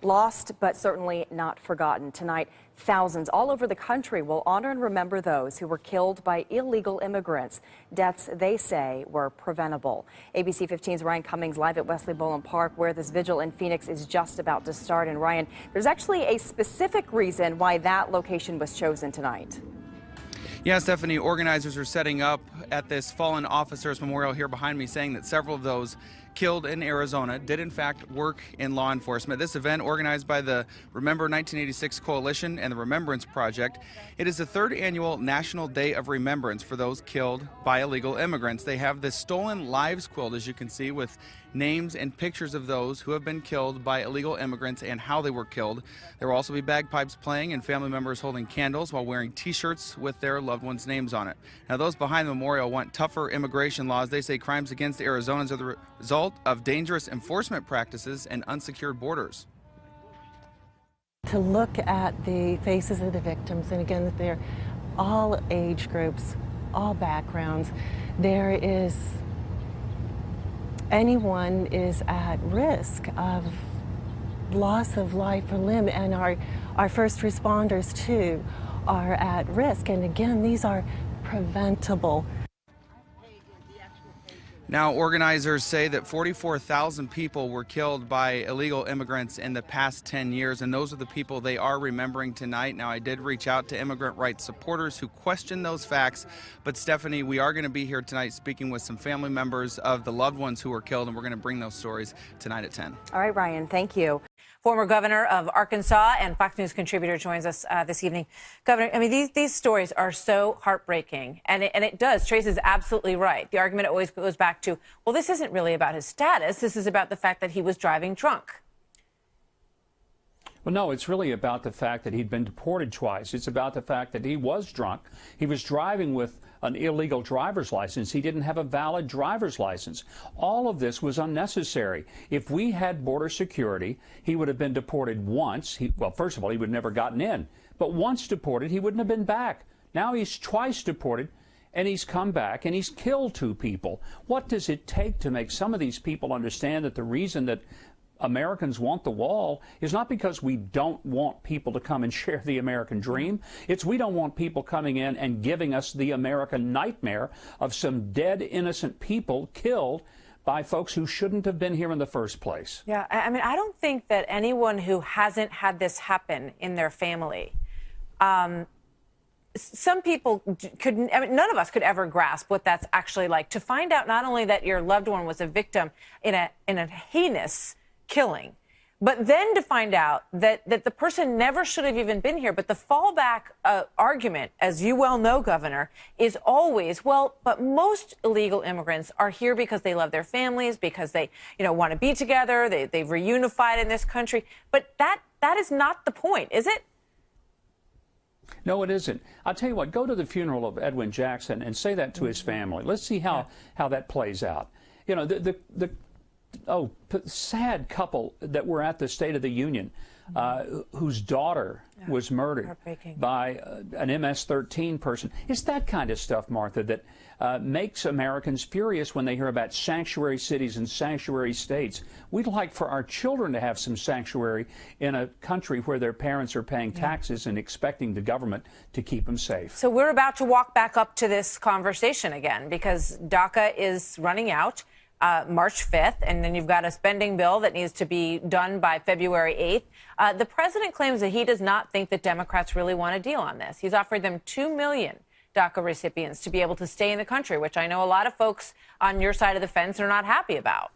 Lost, but certainly not forgotten. Tonight, thousands all over the country will honor and remember those who were killed by illegal immigrants. Deaths, they say, were preventable. ABC 15's Ryan Cummings live at Wesley Boland Park, where this vigil in Phoenix is just about to start. And Ryan, there's actually a specific reason why that location was chosen tonight. Yeah, Stephanie, organizers are setting up at this fallen officers memorial here behind me, saying that several of those killed in Arizona did in fact work in law enforcement. This event, organized by the Remember 1986 Coalition and the Remembrance Project, it is the third annual National Day of Remembrance for those killed by illegal immigrants. They have this Stolen Lives quilt, as you can see, with names and pictures of those who have been killed by illegal immigrants and how they were killed. There will also be bagpipes playing and family members holding candles while wearing t-shirts with their loved ones' names on it. Now, those behind the memorial want tougher immigration laws. They say crimes against Arizonans are the result of dangerous enforcement practices and unsecured borders. To look at the faces of the victims, and again, that they're all age groups, all backgrounds, anyone is at risk of loss of life or limb, and our first responders too are at risk. And again, these are preventable. Now, organizers say that 44,000 people were killed by illegal immigrants in the past 10 years, and those are the people they are remembering tonight. Now, I did reach out to immigrant rights supporters who question those facts, but Stephanie, we are going to be here tonight speaking with some family members of the loved ones who were killed, and we're going to bring those stories tonight at 10. All right, Ryan, thank you. Former governor of Arkansas and Fox News contributor joins us this evening. Governor, I mean, these stories are so heartbreaking, and it does. Trace is absolutely right. The argument always goes back to, well, this isn't really about his status. This is about the fact that he was driving drunk. Well, no, it's really about the fact that he'd been deported twice. It's about the fact that he was drunk. He was driving with an illegal driver's license. He didn't have a valid driver's license. All of this was unnecessary. If we had border security, he would have been deported once. Well, first of all, he would have never gotten in. But once deported, he wouldn't have been back. Now he's twice deported, and he's come back, and he's killed two people. What does it take to make some of these people understand that the reason that Americans want the wall is not because we don't want people to come and share the American dream. It's we don't want people coming in and giving us the American nightmare of some dead, innocent people killed by folks who shouldn't have been here in the first place. Yeah, I mean, I don't think that anyone who hasn't had this happen in their family, some people could, I mean, none of us could ever grasp what that's actually like. To find out not only that your loved one was a victim in a heinous killing, but then to find out that the person never should have even been here. But the fallback argument, as you well know, Governor, is always, well, but most illegal immigrants are here because they love their families, because they, want to be together, they've reunified in this country. But that is not the point, is it? No, it isn't. I'll tell you what, go to the funeral of Edwin Jackson and say that to his family. Let's see how that plays out. Sad couple that were at the State of the Union, whose daughter was murdered by an MS-13 person. It's that kind of stuff, Martha, that makes Americans furious when they hear about sanctuary cities and sanctuary states. We'd like for our children to have some sanctuary in a country where their parents are paying taxes and expecting the government to keep them safe. So we're about to walk back up to this conversation again, because DACA is running out March 5th, and then you've got a spending bill that needs to be done by February 8th. The president claims that he does not think that Democrats really want a deal on this. He's offered them 2 million DACA recipients to be able to stay in the country, which I know a lot of folks on your side of the fence are not happy about.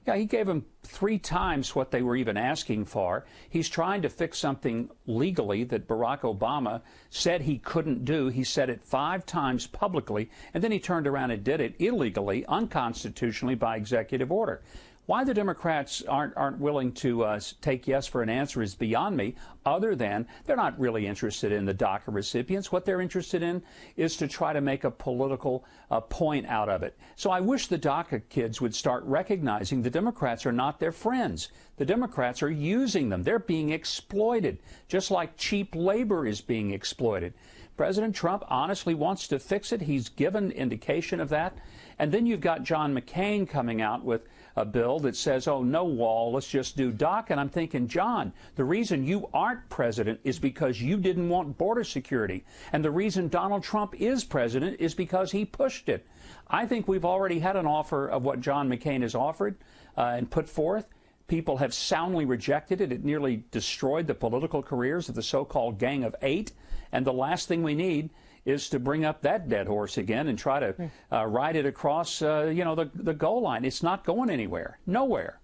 Yeah, he gave them 3 times what they were even asking for. He's trying to fix something legally that Barack Obama said he couldn't do. He said it 5 times publicly, and then he turned around and did it illegally, unconstitutionally, by executive order. Why the Democrats aren't willing to take yes for an answer is beyond me, other than they're not really interested in the DACA recipients. What they're interested in is to try to make a political point out of it. So I wish the DACA kids would start recognizing the Democrats are not their friends. The Democrats are using them. They're being exploited, just like cheap labor is being exploited. President Trump honestly wants to fix it. He's given indication of that. And then you've got John McCain coming out with a bill that says, oh, no wall, let's just do DOC. And I'm thinking, John, the reason you aren't president is because you didn't want border security. And the reason Donald Trump is president is because he pushed it. I think we've already had an offer of what John McCain has offered and put forth. People have soundly rejected it. It nearly destroyed the political careers of the so-called Gang of Eight. And the last thing we need is to bring up that dead horse again and try to ride it across, the goal line. It's not going anywhere. Nowhere.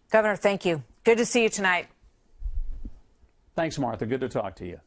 Governor, thank you. Good to see you tonight. Thanks, Martha. Good to talk to you.